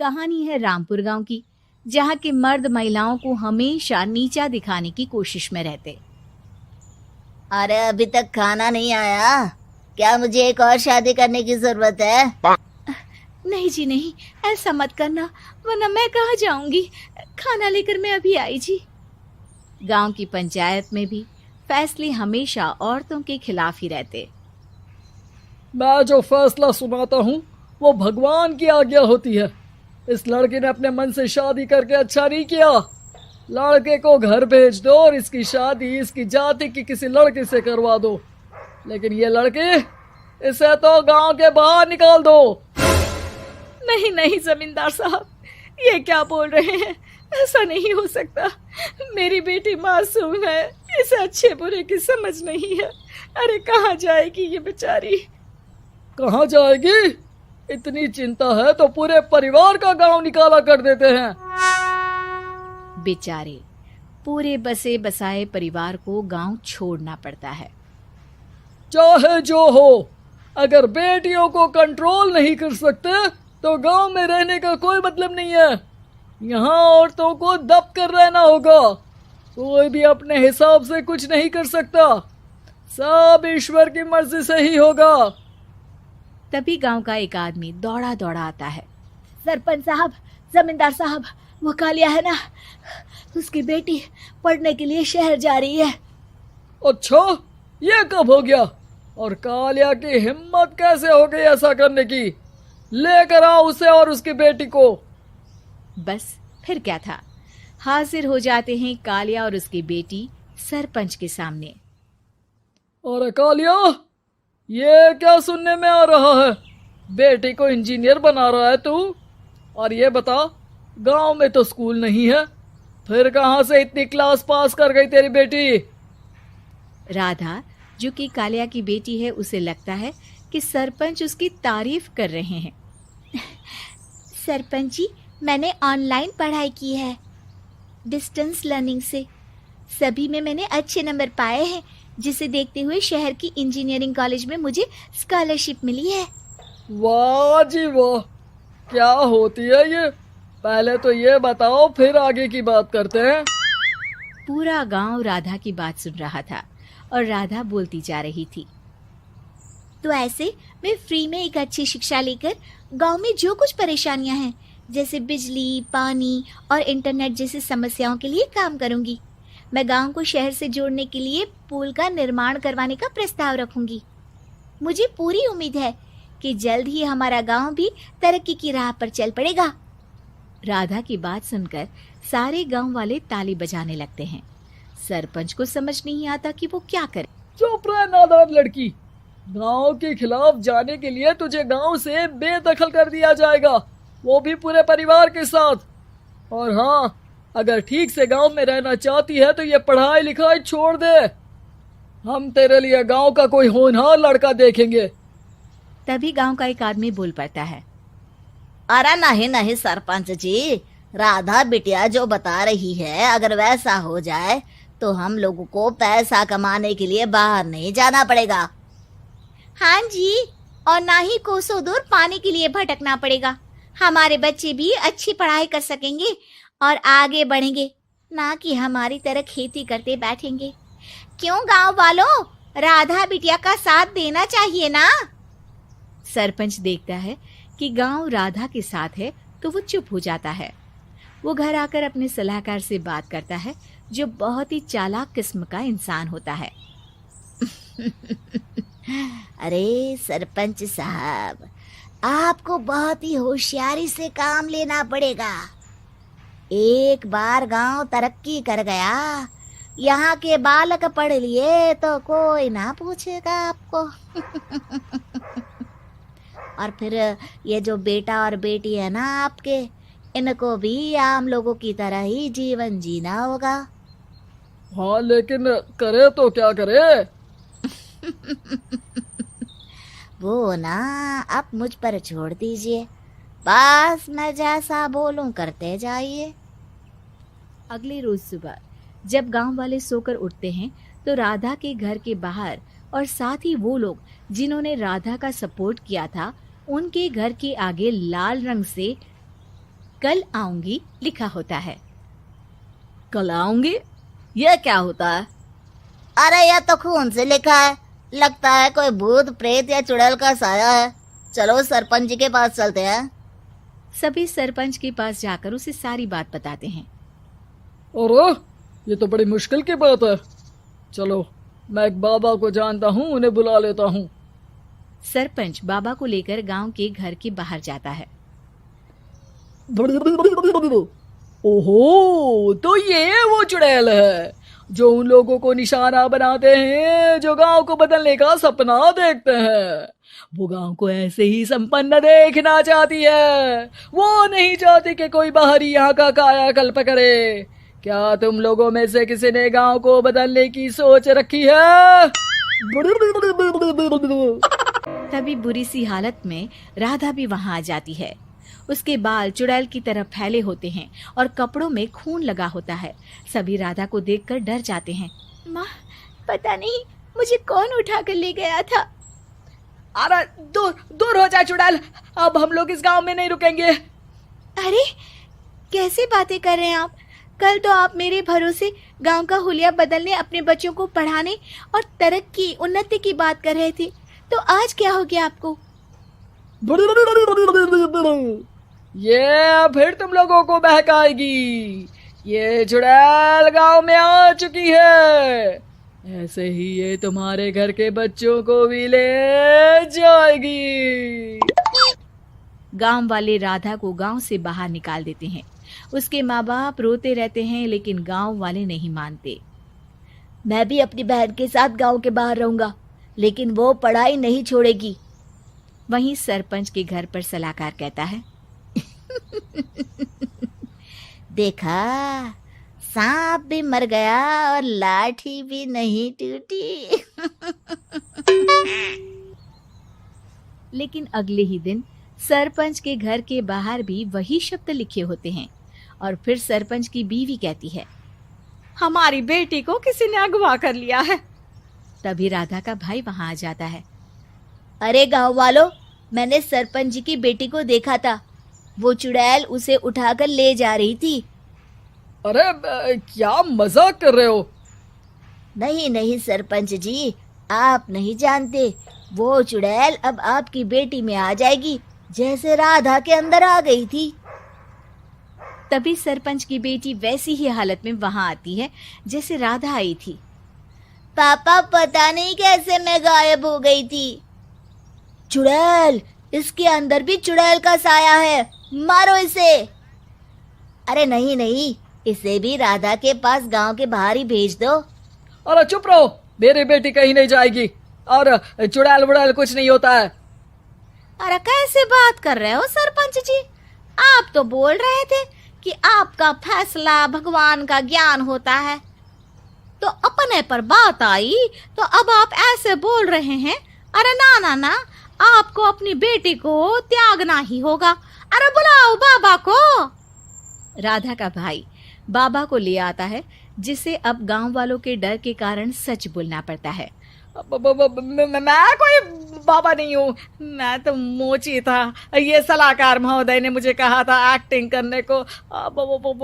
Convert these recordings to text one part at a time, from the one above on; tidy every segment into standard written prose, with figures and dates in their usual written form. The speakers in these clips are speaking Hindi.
कहानी है रामपुर गांव की, जहां के मर्द महिलाओं को हमेशा नीचा दिखाने की कोशिश में रहते। अरे अभी तक खाना नहीं आया, क्या मुझे एक और शादी करने की जरूरत है? नहीं जी नहीं, ऐसा मत करना, वरना मैं कहाँ जाऊंगी। खाना लेकर मैं अभी आई जी। गांव की पंचायत में भी फैसले हमेशा औरतों के खिलाफ ही रहते। मैं जो फैसला सुनाता हूँ वो भगवान की आज्ञा होती है। इस लड़के ने अपने मन से शादी करके अच्छा नहीं किया। लड़के को घर भेज दो और इसकी शादी इसकी जाति की किसी लड़के से करवा दो, लेकिन ये लड़के, इसे तो गांव के बाहर निकाल दो। नहीं नहीं जमींदार साहब, ये क्या बोल रहे हैं? ऐसा नहीं हो सकता। मेरी बेटी मासूम है, इसे अच्छे बुरे की समझ नहीं है। अरे कहाँ जाएगी ये बेचारी? कहाँ जाएगी? इतनी चिंता है तो पूरे परिवार का गांव निकाला कर देते हैं। बेचारे पूरे बसे बसाए परिवार को गांव छोड़ना पड़ता है। चाहे जो हो, अगर बेटियों को कंट्रोल नहीं कर सकते तो गांव में रहने का कोई मतलब नहीं है। यहाँ औरतों को दब कर रहना होगा। कोई भी अपने हिसाब से कुछ नहीं कर सकता, सब ईश्वर की मर्जी से ही होगा। तभी गांव का एक आदमी दौड़ा दौड़ा आता है। सरपंच साहब, जमींदार साहब, वो कालिया है ना, उसकी बेटी पढ़ने के लिए शहर जा रही है। अच्छा, ये कब हो गया? और कालिया की हिम्मत कैसे हो गई ऐसा करने की? लेकर आओ उसे और उसकी बेटी को। बस फिर क्या था, हाजिर हो जाते हैं कालिया और उसकी बेटी सरपंच के सामने। अरे कालिया, ये क्या सुनने में आ रहा है? बेटी को इंजीनियर बना रहा है तू? और ये बता, गांव में तो स्कूल नहीं है, फिर कहां से इतनी क्लास पास कर गई तेरी बेटी? राधा, जो कि कालिया की बेटी है, उसे लगता है कि सरपंच उसकी तारीफ कर रहे हैं। सरपंच जी, मैंने ऑनलाइन पढ़ाई की है, डिस्टेंस लर्निंग से। सभी में मैंने अच्छे नंबर पाए हैं, जिसे देखते हुए शहर की इंजीनियरिंग कॉलेज में मुझे स्कॉलरशिप मिली है। वाह जी वाह, क्या होती है ये? पहले तो ये बताओ, फिर आगे की बात करते हैं। पूरा गांव राधा की बात सुन रहा था और राधा बोलती जा रही थी। तो ऐसे मैं फ्री में एक अच्छी शिक्षा लेकर गांव में जो कुछ परेशानियां हैं, जैसे बिजली, पानी और इंटरनेट जैसी समस्याओं के लिए काम करूंगी। मैं गांव को शहर से जोड़ने के लिए पुल का निर्माण करवाने का प्रस्ताव रखूंगी। मुझे पूरी उम्मीद है कि जल्द ही हमारा गांव भी तरक्की की राह पर चल पड़ेगा। राधा की बात सुनकर सारे गांव वाले ताली बजाने लगते हैं। सरपंच को समझ नहीं आता कि वो क्या करे। चुप रह नादान लड़की, गांव के खिलाफ जाने के लिए तुझे गांव से बेदखल कर दिया जाएगा, वो भी पूरे परिवार के साथ। और हाँ, अगर ठीक से गांव में रहना चाहती है तो ये पढ़ाई लिखाई छोड़ दे। हम तेरे लिए गांव का कोई होनहार लड़का देखेंगे। तभी गांव का एक आदमी बोल पड़ता है। अरे नहीं नहीं सरपंच जी, राधा बिटिया जो बता रही है, अगर वैसा हो जाए तो हम लोगों को पैसा कमाने के लिए बाहर नहीं जाना पड़ेगा। हाँ जी, और ना ही कोसों दूर पानी के लिए भटकना पड़ेगा। हमारे बच्चे भी अच्छी पढ़ाई कर सकेंगे और आगे बढ़ेंगे, ना कि हमारी तरह खेती करते बैठेंगे। क्यों गांव वालों, राधा बिटिया का साथ देना चाहिए ना। सरपंच देखता है कि गांव राधा के साथ है तो वो चुप हो जाता है। वो घर आकर अपने सलाहकार से बात करता है, जो बहुत ही चालाक किस्म का इंसान होता है। अरे सरपंच साहब, आपको बहुत ही होशियारी से काम लेना पड़ेगा। एक बार गांव तरक्की कर गया, यहाँ के बालक पढ़ लिए तो कोई ना पूछेगा आपको। और फिर ये जो बेटा और बेटी है ना आपके, इनको भी आम लोगों की तरह ही जीवन जीना होगा। हाँ, लेकिन करे तो क्या करे? वो ना आप मुझ पर छोड़ दीजिए, बस मैं जैसा बोलूं करते जाइए। अगले रोज सुबह जब गांव वाले सोकर उठते हैं तो राधा के घर के बाहर और साथ ही वो लोग जिन्होंने राधा का सपोर्ट किया था, उनके घर के आगे लाल रंग से कल आऊंगी लिखा होता है। कल आऊंगी, यह क्या होता है? अरे यह तो खून से लिखा है, लगता है कोई भूत प्रेत या चुड़ैल का साया है। चलो सरपंच जी के पास चलते हैं। सभी सरपंच के पास जाकर उसे सारी बात बताते हैं। अरे ये तो बड़ी मुश्किल की बात है। चलो मैं एक बाबा को जानता हूँ, उन्हें बुला लेता हूँ। सरपंच बाबा को लेकर गांव के घर के बाहर जाता है। ओहो, तो ये वो चुड़ैल है जो उन लोगों को निशाना बनाते हैं जो गांव को बदलने का सपना देखते हैं। वो गांव को ऐसे ही संपन्न देखना चाहती है। वो नहीं चाहती कि कोई बाहरी यहाँ का कायाकल्प करे। क्या तुम लोगों में से किसी ने गांव को बदलने की सोच रखी है? तभी बुरी सी हालत में राधा भी वहां आ जाती है। उसके बाल चुड़ैल की तरह फैले होते हैं और कपड़ों में खून लगा होता है। सभी राधा को देखकर डर जाते हैं। माँ, पता नहीं मुझे कौन उठा कर ले गया था। अरे दूर दूर हो जा चुड़ैल, अब हम लोग इस गांव में नहीं रुकेंगे। अरे कैसे बातें कर रहे हैं आप? कल तो आप मेरे भरोसे गांव का हुलिया बदलने, अपने बच्चों को पढ़ाने और तरक्की उन्नति की बात कर रहे थे, तो आज क्या हो गया आपको? ये फिर तुम लोगों को बहकाएगी। ये चुड़ैल गांव में आ चुकी है, ऐसे ही ये तुम्हारे घर के बच्चों को भी ले जाएगी। गांव वाले राधा को गांव से बाहर निकाल देते हैं। उसके माँ बाप रोते रहते हैं, लेकिन गांव वाले नहीं मानते। मैं भी अपनी बहन के साथ गांव के बाहर रहूंगा, लेकिन वो पढ़ाई नहीं छोड़ेगी। वहीं सरपंच के घर पर सलाहकार कहता है। देखा, सांप भी मर गया और लाठी भी नहीं टूटी। लेकिन अगले ही दिन सरपंच के घर के बाहर भी वही शब्द लिखे होते हैं और फिर सरपंच की बीवी कहती है, हमारी बेटी को किसी ने अगवा कर लिया है। तभी राधा का भाई वहां आ जाता है। अरे गांव वालों, मैंने सरपंच जी की बेटी को देखा था। वो चुड़ैल उसे उठाकर ले जा रही थी। अरे क्या मजाक कर रहे हो? नहीं नहीं सरपंच जी, आप नहीं जानते। वो चुड़ैल अब आपकी बेटी में आ जाएगी, जैसे राधा के अंदर आ गई थी। तभी सरपंच की बेटी वैसी ही हालत में वहां आती है जैसे राधा आई थी। पापा, पता नहीं कैसे मैं गायब हो गई थी। चुड़ैल, इसके अंदर भी चुड़ैल का साया है, मारो इसे। अरे नहीं नहीं, इसे भी राधा के पास गांव के बाहर ही भेज दो। अरे चुप रहो, मेरी बेटी कहीं नहीं जाएगी और चुड़ैल वुड़ैल कुछ नहीं होता है। अरे कैसे बात कर रहे हो सरपंच जी? आप तो बोल रहे थे कि आपका फैसला भगवान का ज्ञान होता है, तो अपने पर बात आई तो अब आप ऐसे बोल रहे हैं। अरे ना ना ना, आपको अपनी बेटी को त्यागना ही होगा। अरे बुलाओ बाबा को। राधा का भाई बाबा को ले आता है, जिसे अब गांव वालों के डर के कारण सच बोलना पड़ता है। मैं कोई बाबा नहीं हूँ, मैं तो मोची था। ये सलाहकार महोदय ने मुझे कहा था एक्टिंग करने को। अब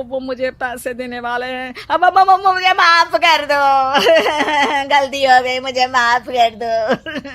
वो मुझे पैसे देने वाले हैं। अब मुझे माफ कर दो। गलती हो गई, मुझे माफ कर दो।